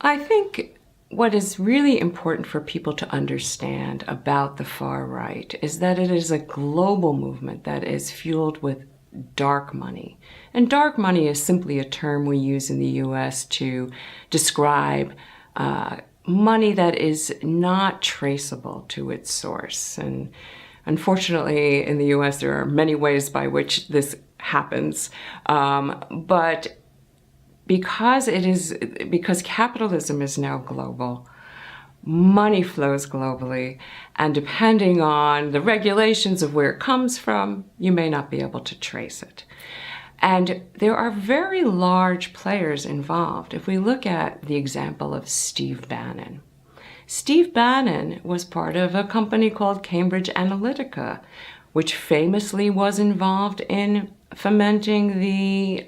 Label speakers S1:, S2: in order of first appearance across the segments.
S1: I think what is really important for people to understand about the far right is that it is a global movement that is fueled with dark money. And dark money is simply a term we use in the US to describe money that is not traceable to its source. And unfortunately, in the US, there are many ways by which this happens. But because capitalism is now global, money flows globally, and depending on the regulations of where it comes from, you may not be able to trace it. And there are very large players involved. If we look at the example of Steve Bannon. Steve Bannon was part of a company called Cambridge Analytica, which famously was involved in fomenting the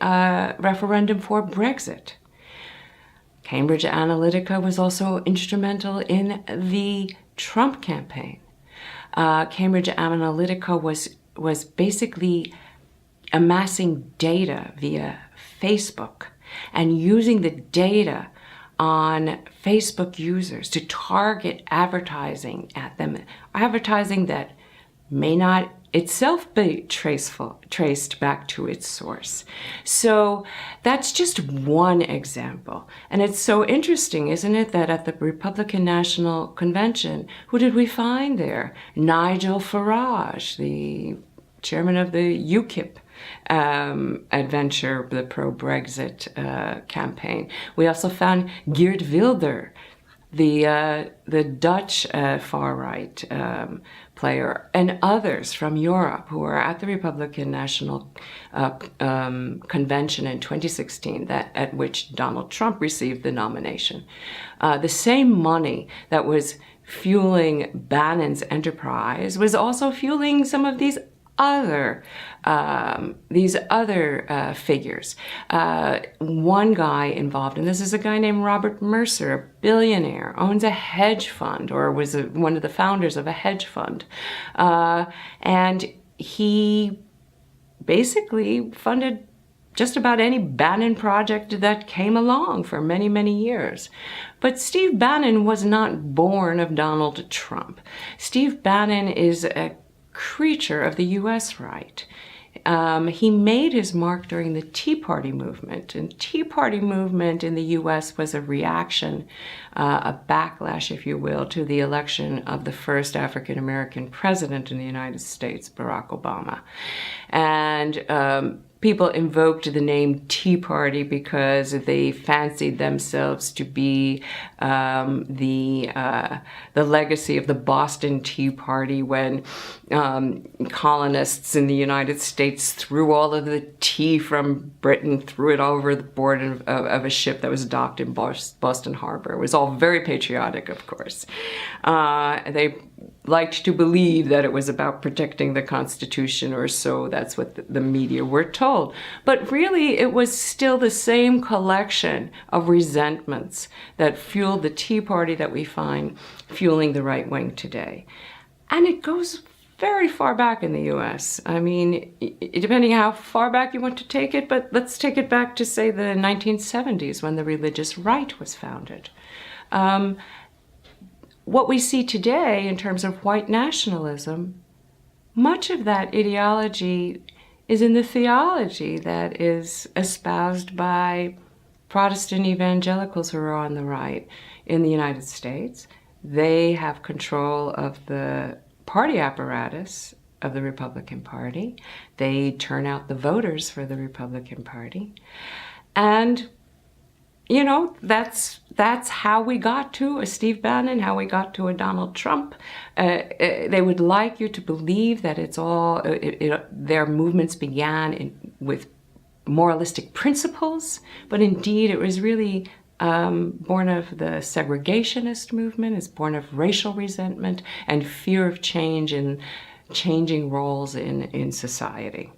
S1: referendum for Brexit. Cambridge Analytica was also instrumental in the Trump campaign. Cambridge Analytica was basically amassing data via Facebook and using the data on Facebook users to target advertising at them, advertising that may not itself be traced back to its source. So that's just one example. And it's so interesting, isn't it, that at the Republican National Convention, who did we find there? Nigel Farage, the chairman of the UKIP adventure, the pro-Brexit campaign. We also found Geert Wilders, the Dutch far-right player, and others from Europe who were at the Republican National Convention in 2016, at which Donald Trump received the nomination. The same money that was fueling Bannon's enterprise was also fueling some of these other figures. One guy involved in this is a guy named Robert Mercer, a billionaire, owns a hedge fund, or was one of the founders of a hedge fund. And he basically funded just about any Bannon project that came along for many, many years. But Steve Bannon was not born of Donald Trump. Steve Bannon is a creature of the US right. He made his mark during the Tea Party movement. And Tea Party movement in the US was a reaction, a backlash, if you will, to the election of the first African-American president in the United States, Barack Obama. And people invoked the name Tea Party because they fancied themselves to be the legacy of the Boston Tea Party, when colonists in the United States threw all of the tea from Britain, threw it over the board of a ship that was docked in Boston Harbor. It was all very patriotic, of course. They liked to believe that it was about protecting the Constitution, or so that's what the media were told. But really, it was still the same collection of resentments that fueled the Tea Party that we find fueling the right wing today. And it goes very far back in the US. I mean, depending how far back you want to take it, but let's take it back to, say, the 1970s, when the religious right was founded. What we see today in terms of white nationalism, much of that ideology is in the theology that is espoused by Protestant evangelicals who are on the right in the United States. They have control of the party apparatus of the Republican Party. They turn out the voters for the Republican Party. And you know, that's how we got to a Steve Bannon, how we got to a Donald Trump. They would like you to believe that it's all, their movements began with moralistic principles, but indeed it was really born of the segregationist movement. It's born of racial resentment and fear of change and changing roles in society.